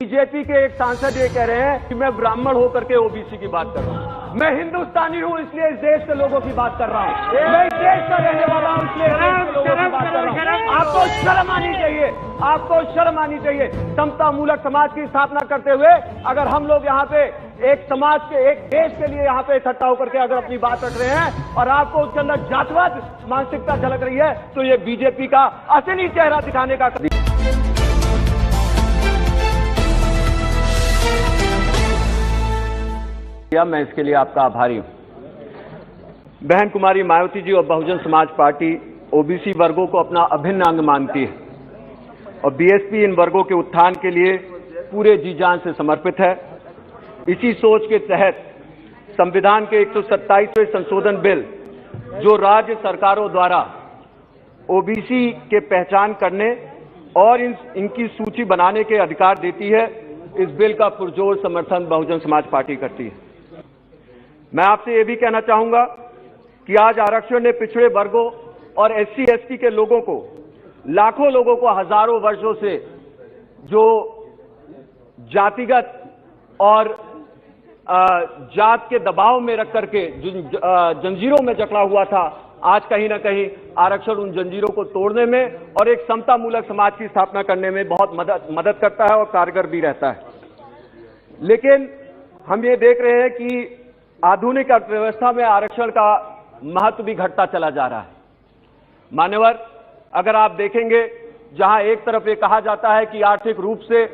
BJP के एक सांसद ये कह रहे हैं कि मैं ब्राह्मण होकर के ओबीसी की बात कर रहा हूँ। मैं हिंदुस्तानी हूँ इसलिए इस देश के लोगों की बात कर रहा हूँ। मैं इस देश का रहने वाला हूँ इसलिए इस देश के लोगों की बात कर रहा हूँ। आपको शर्म आनी चाहिए, आपको शर्म आनी चाहिए। समता मूलक समाज की स्थापना करते हुए अगर हम लोग यहाँ पे एक समाज के, एक देश के लिए यहाँ पे इकट्ठा होकर के अगर अपनी बात रख रहे हैं और आपको उसके अंदर जातिवाद मानसिकता झलक रही है, तो ये बीजेपी का असली चेहरा दिखाने का मैं इसके लिए आपका आभारी हूं। बहन कुमारी मायावती जी और बहुजन समाज पार्टी ओबीसी वर्गों को अपना अभिन्न अंग मानती है और बीएसपी इन वर्गों के उत्थान के लिए पूरे जी जान से समर्पित है। इसी सोच के तहत संविधान के 127वें संशोधन बिल, जो राज्य सरकारों द्वारा ओबीसी के पहचान करने और इनकी सूची बनाने के अधिकार देती है, इस बिल का पुरजोर समर्थन बहुजन समाज पार्टी करती है। मैं आपसे यह भी कहना चाहूंगा कि आज आरक्षण ने पिछड़े वर्गों और एससी एसटी के लोगों को, लाखों लोगों को हजारों वर्षों से जो जातिगत और जात के दबाव में रख करके जंजीरों में जकड़ा हुआ था, आज कहीं ना कहीं आरक्षण उन जंजीरों को तोड़ने में और एक समता मूलक समाज की स्थापना करने में बहुत मदद करता है और कारगर भी रहता है। लेकिन हम ये देख रहे हैं कि आधुनिक अर्थव्यवस्था में आरक्षण का महत्व भी घटता चला जा रहा है। मान्यवर, अगर आप देखेंगे, जहां एक तरफ ये कहा जाता है कि आर्थिक रूप से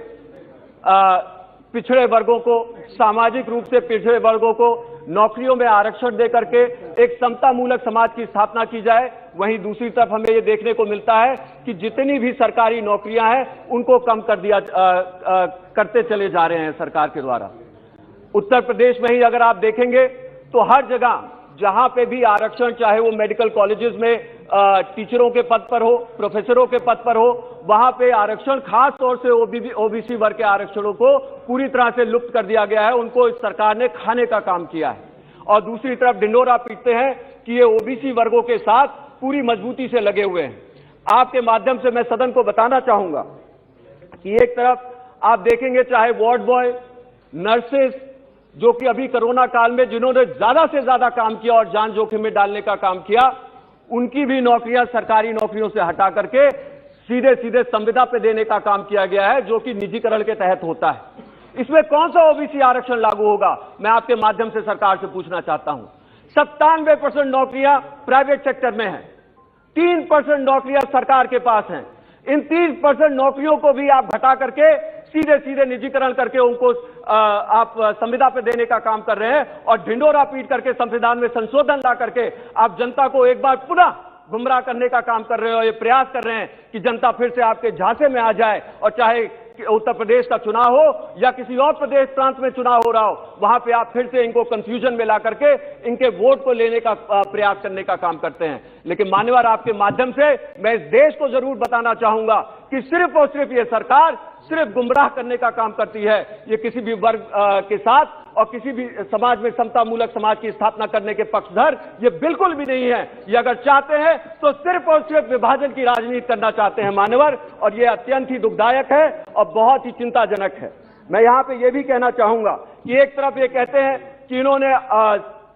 पिछड़े वर्गों को, सामाजिक रूप से पिछड़े वर्गों को नौकरियों में आरक्षण दे करके एक समता मूलक समाज की स्थापना की जाए, वहीं दूसरी तरफ हमें ये देखने को मिलता है कि जितनी भी सरकारी नौकरियां हैं उनको कम कर दिया करते चले जा रहे हैं सरकार के द्वारा। उत्तर प्रदेश में ही अगर आप देखेंगे तो हर जगह जहां पे भी आरक्षण, चाहे वो मेडिकल कॉलेजेस में टीचरों के पद पर हो, प्रोफेसरों के पद पर हो, वहां पे आरक्षण खास तौर से ओबीसी वर्ग के आरक्षणों को पूरी तरह से लुप्त कर दिया गया है। उनको इस सरकार ने खाने का काम किया है और दूसरी तरफ ढिंडोरा पीटते हैं कि ये ओबीसी वर्गों के साथ पूरी मजबूती से लगे हुए हैं। आपके माध्यम से मैं सदन को बताना चाहूंगा कि एक तरफ आप देखेंगे, चाहे वार्ड बॉय, नर्सेस, जो कि अभी कोरोना काल में जिन्होंने ज्यादा से ज्यादा काम किया और जान जोखिम में डालने का काम किया, उनकी भी नौकरियां सरकारी नौकरियों से हटा करके सीधे सीधे संविदा पे देने का काम किया गया है, जो कि निजीकरण के तहत होता है। इसमें कौन सा ओबीसी आरक्षण लागू होगा, मैं आपके माध्यम से सरकार से पूछना चाहता हूं। 97% नौकरियां प्राइवेट सेक्टर में है, 3% नौकरियां सरकार के पास हैं। इन 30% नौकरियों को भी आप घटा करके सीधे सीधे निजीकरण करके उनको आप संविदा पे देने का काम कर रहे हैं और ढिंडोरा पीट करके संविधान में संशोधन ला करके आप जनता को एक बार पुनः गुमराह करने का काम कर रहे हो। ये प्रयास कर रहे हैं कि जनता फिर से आपके झांसे में आ जाए और चाहे उत्तर प्रदेश का चुनाव हो या किसी और प्रदेश प्रांत में चुनाव हो रहा हो, वहां पे आप फिर से इनको कंफ्यूजन में ला करके इनके वोट को लेने का प्रयास करने का काम करते हैं। लेकिन मान्यवर, आपके माध्यम से मैं इस देश को जरूर बताना चाहूंगा कि सिर्फ और सिर्फ ये सरकार सिर्फ गुमराह करने का काम करती है। ये किसी भी वर्ग के साथ और किसी भी समाज में समता मूलक समाज की स्थापना करने के पक्षधर ये बिल्कुल भी नहीं है। ये अगर चाहते हैं तो सिर्फ और सिर्फ विभाजन की राजनीति करना चाहते हैं मान्यवर, और ये अत्यंत ही दुखदायक है और बहुत ही चिंताजनक है। मैं यहां पे ये भी कहना चाहूंगा कि एक तरफ ये कहते हैं कि इन्होंने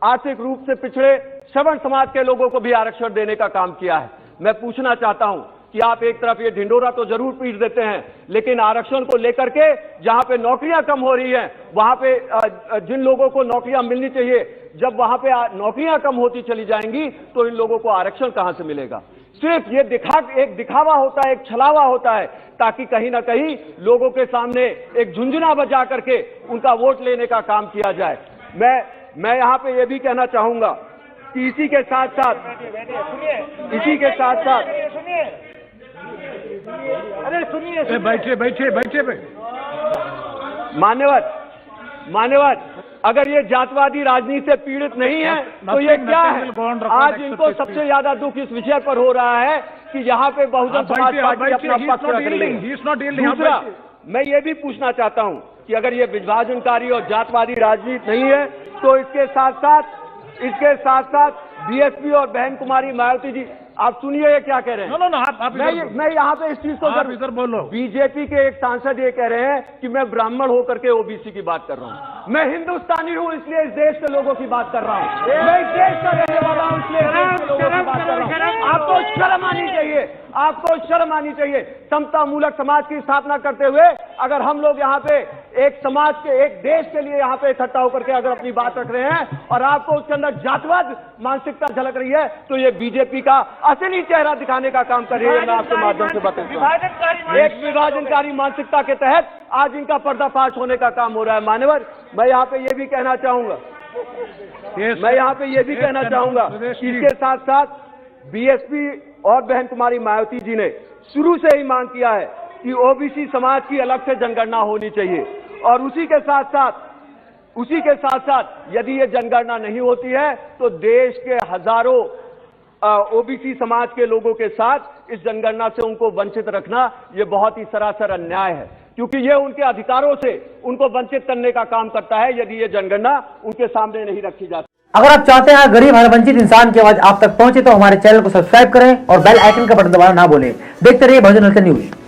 आर्थिक रूप से पिछड़े श्रवण समाज के लोगों को भी आरक्षण देने का काम किया है। मैं पूछना चाहता हूं कि आप एक तरफ ये ढिंडोरा तो जरूर पीट देते हैं, लेकिन आरक्षण को लेकर के जहां पे नौकरियां कम हो रही हैं, वहां पे जिन लोगों को नौकरियां मिलनी चाहिए, जब वहां पे नौकरियां कम होती चली जाएंगी तो इन लोगों को आरक्षण कहां से मिलेगा। सिर्फ ये एक दिखावा होता है, एक छलावा होता है, ताकि कहीं ना कहीं लोगों के सामने एक झुंझुना बजा करके उनका वोट लेने का काम किया जाए। मैं यहां पे ये भी कहना चाहूंगा कि इसी के साथ साथ अरे सुनिए, बैठिए। मान्यवर, अगर ये जातवादी राजनीति से पीड़ित नहीं है तो ये क्या है। आज इनको सबसे ज्यादा दुख इस विषय पर हो रहा है कि यहाँ पे बहुजन समाज पार्टी अपना पक्ष रख रही है। दूसरा, मैं ये भी पूछना चाहता हूँ कि अगर ये विभाजनकारी और जातवादी राजनीति नहीं है तो इसके साथ साथ बीएसपी और बहन कुमारी मायावती जी आप सुनिए ये क्या कह रहे हैं। नो आप मैं यहाँ पे इस चीज को आप इधर बोलो। बीजेपी के एक सांसद ये कह रहे हैं कि मैं ब्राह्मण होकर के ओबीसी की बात कर रहा हूँ। मैं हिंदुस्तानी हूँ इसलिए इस देश के लोगों की बात कर रहा हूँ। मैं इस देश का रहने वाला हूँ इसलिए इस देश के लोगों की बात कर रहा हूँ। आपको शर्म आनी चाहिए, आपको शर्म आनी चाहिए। समता मूलक समाज की स्थापना करते हुए अगर हम लोग यहाँ पे एक समाज के, एक देश के लिए यहाँ पे इकट्ठा होकर के अगर अपनी बात रख रहे हैं और आपको उसके अंदर जातिवाद मानसिकता झलक रही है, तो ये बीजेपी का असली चेहरा दिखाने का काम कर रही है। मैं आपके माध्यम से बताऊंगा, एक विभाजनकारी मानसिकता के तहत आज इनका पर्दाफाश होने का काम हो रहा है। मान्यवर, मैं यहाँ पे ये भी कहना चाहूंगा, इसके साथ साथ बीएसपी और बहन कुमारी मायावती जी ने शुरू से ही मांग किया है कि ओबीसी समाज की अलग से जनगणना होनी चाहिए, और उसी के साथ साथ यदि ये जनगणना नहीं होती है तो देश के हजारों ओबीसी समाज के लोगों के साथ इस जनगणना से उनको वंचित रखना ये बहुत ही सरासर अन्याय है, क्योंकि ये उनके अधिकारों से उनको वंचित करने का काम करता है यदि ये जनगणना उनके सामने नहीं रखी जाती। अगर आप चाहते हैं गरीब हर वंचित इंसान की आवाज आप तक पहुंचे तो हमारे चैनल को सब्सक्राइब करें और बेल आइकन का बटन दबाना ना भूलें। देखते रहिए बहुजन हलचल न्यूज।